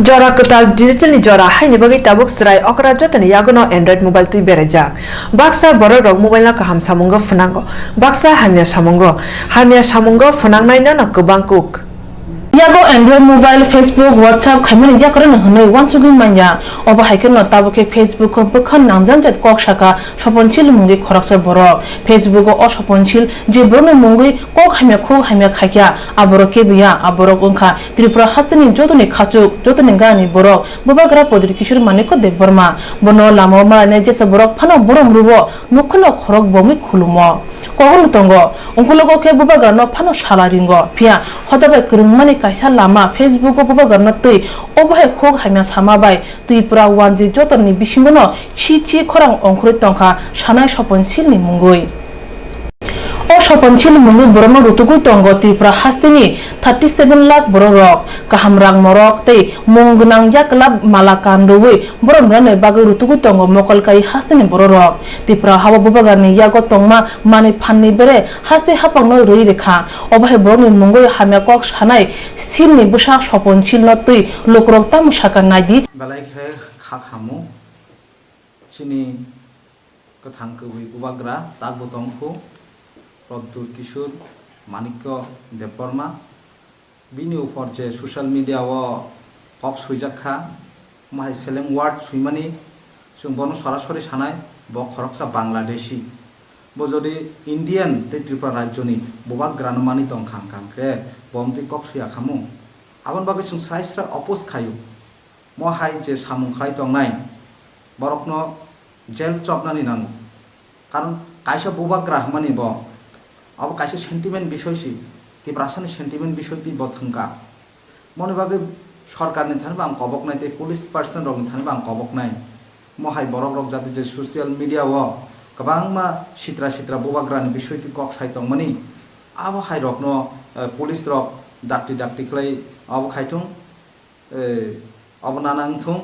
Jora kotal digital ni jora haini bagi tabuk serai okra jotani yagono Android mobile tui berejak. Baksa borok rok mobile na kaham samungo funango. Baksa hamya samungo funang naina na kubangkuk. Yago Android mobile Facebook WhatsApp khamani yakran hunoi wansugin manya oba haiken no tabuke Facebook ko bukhan nangjan jat kok shaka soponchil mungi khoraksa borok Facebook o soponchil je borno mungi kok hamya khakya aborok kebiya aborok Wngkhe Tripura hastani jotoni khachuk jotoni gani borok Bubagrano podri kishur maniko deborma bono lamo marane jesa borok phano borom rubo nukhono khorok bomi khulumo kohon tongo ongkologo ke Bubagrano phano salaringo pia hodabai kurungmani kaisa lama Facebook o Bubagrano tui obahe khok hamya samabai Tripura wanji jotoni bisingono chi khorang ongkhri tongkha sanai soponchilni mungui o soponchil mungi borno rutugui tongo Tripura hastini 37 lakh borok kahamrang morok tei munggunang yaklab malakandui boromrane bagai rutugui tongo mokolkai hastini borok Tripura haba Bubagrano yago tongma mani phanni bere haste hapangno roi rekha obahe borni mungui hamya kok sanai silni busak soponchil no tui lokrok tam saka naidi Wngkhe khakhamu chini kathang kwi Bubagrano tagbo tongkhu Produk Kishur Manikyo Deporma bini upor je social media o kok suijakha mahai seleng word suimani sung bono sorasori sanai bo khoroksa Bangladeshi bo jodi Indian te Tripura rajyoni Bubagrano mani tongkhang kangke bomti kok suiakhamu abon bagai sung saisra opos khayu mohai je samung khlai tongnai borokno jail chopnani nango karon kaisa Bubagrano mani bo अब कासे sentiment विषय सी ती प्रासनी sentiment विषय ती बथंका मने बागे सरकार ने थाने बाम कबक नाय ते पुलिस पर्सन रग थाने बाम कबक नाय महाय बरक रक जाति जे सोशल मीडिया व गबांगमा सित्रा Bubagrano विषय ती कक साइतंग मनि अब हाय रकनो पुलिस रक डाक्टी खलै अब खाइथुं अब नानांथुं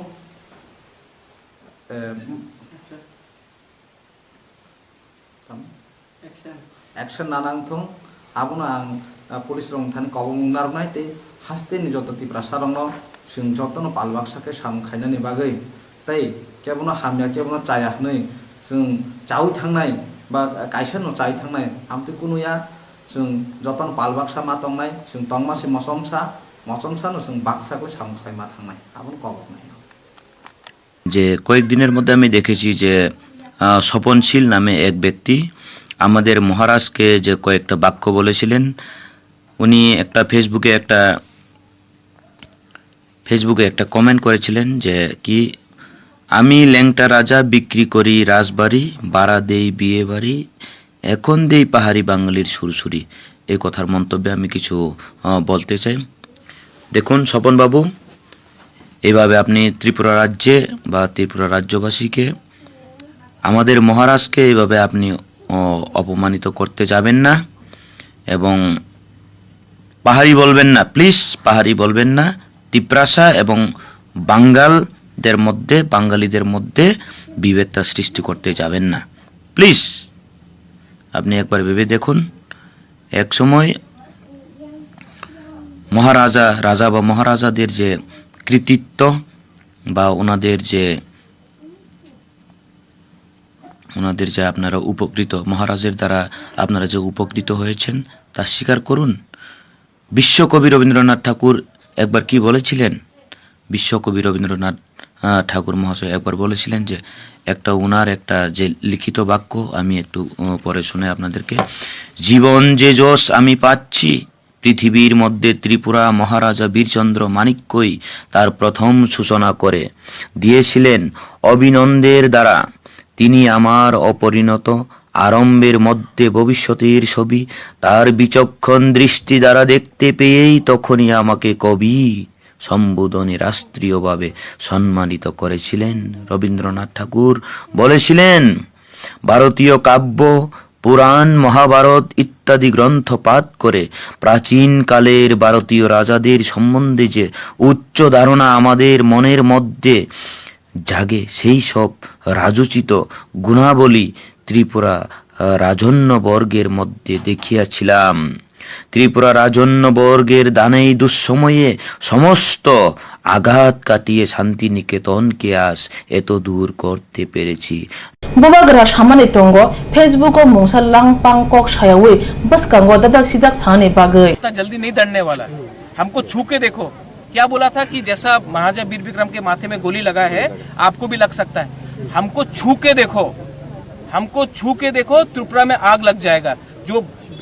Action nanang thong abuna ang police rong thani kobong narnai te haste ni joto Twiprasarokno sing jotono palwak Sakhe sam khainani bagai tai kebono hamya kebono chaya hnoi sing chau thangnai ba kaisa no chai thangnai amte kunuya sing jotono palwak sa ma tongnai sing tongma si mosomsa no sing baksa ko sam khai ma thangnai abon kobok nai যে কয়েকদিনের মধ্যে আমি দেখেছি যে স্বপনশীল নামে এক ব্যক্তি আমাদের মহারাজকে যে কয়েকটা বাক্য বলেছিলেন উনি একটা ফেসবুকে একটা কমেন্ট করেছিলেন যে কি আমি ল্যাংটা রাজা বিক্রি করি রাজবাড়ি বাড়া দেই বিয়ে বাড়ি এখন দেই পাহাড়ি বাঙালির সুরসুরি এই কথার মন্তব্যে আমি কিছু বলতে চাই দেখুন স্বপন বাবু এইভাবে আপনি ত্রিপুরা রাজ্যে বা ত্রিপুরা রাজ্যবাসীকে আমাদের মহারাজকে এইভাবে আপনি অপমানিত করতে যাবেন না এবং পাহাড়ি বলবেন না প্লিজ পাহাড়ি বলবেন না তিপ্রাসা এবং বাঙালিদের মধ্যে বিভেদতা সৃষ্টি করতে যাবেন না প্লিজ আপনি একবার ভেবে দেখুন এক সময় রাজা বা মহারাজাদের যে কৃতিত্ব বা ওনাদের যে আপনারা উপকৃত মহারাজের দ্বারা আপনারা যে উপকৃত হয়েছেন তা স্বীকার করুন বিশ্বকবি রবীন্দ্রনাথ ঠাকুর একবার কি বলেছিলেন বিশ্বকবি রবীন্দ্রনাথ ঠাকুর মহাশয় একবার বলেছিলেন যে ওনার একটা যে লিখিত বাক্য আমি একটু পরে শুনে আপনাদেরকে জীবন যে যশ আমি পাচ্ছি পৃথিবীর মধ্যে ত্রিপুরা মহারাজা বীরচন্দ্র মানিক্যই তার প্রথম সূচনা করে দিয়েছিলেন অভিনন্দের দ্বারা তিনি আমার অপরিণত আরম্ভের মধ্যে ভবিষ্যতের ছবি তার বিচক্ষণ দৃষ্টি দ্বারা দেখতে পেয়েই তখনই আমাকে কবি সম্বোধনে রাষ্ট্রীয়ভাবে সম্মানিত করেছিলেন রবীন্দ্রনাথ ঠাকুর বলেছিলেন ভারতীয় কাব্য পুরাণ মহাভারত ইত্যাদি গ্রন্থ পাঠ করে প্রাচীন কালের ভারতীয় রাজাদের সম্বন্ধে যে উচ্চ ধারণা আমাদের মনের মধ্যে জাগে সেই সব রাজোচিত গুণাবলী ত্রিপুরা রাজন্য বর্গের মধ্যে দেখিয়াছিলাম ত্রিপুরা রাজন্যবর্গের দানেই দুঃসময়ে সমস্ত আঘাত কাটিয়ে শান্তিনিকেতনকে আজ এত দূর করতে পেরেছি। Bubagrano samani tongo Facebook o mungsa langpang kok shayawi bas kango dadak sidak sane bagai. इतना जल्दी नहीं दड़ने वाला है। हमको छू के देखो। क्या बोला था कि जैसा महाराजा वीर विक्रम के माथे में गोली लगा है आपको भी लग सकता है। हमको छू के देखो, हमको छू के देखो, त्रिपुरा में आग लग जाएगा। जो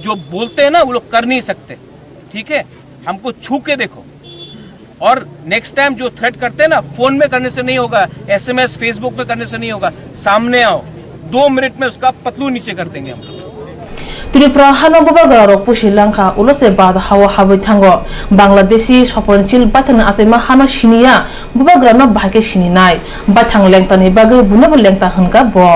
जो बोलते हैं ना वो लोग कर नहीं सकते, ठीक है। हमको छू के देखो। और नेक्स्ट टाइम जो थ्रेट करते हैं ना, फोन में करने से नहीं होगा, SMS फेसबुक पे करने से नहीं होगा, सामने आओ, 2 मिनट में उसका पतलू नीचे कर देंगे हम। Tripura hano Bubagrano pushi langka ulose bad hawa habi tango Bangladeshi soponchil batang asema hano shinia Bubagrano bahake shininai batang lengtani bagai bunabul lengta hangka bo.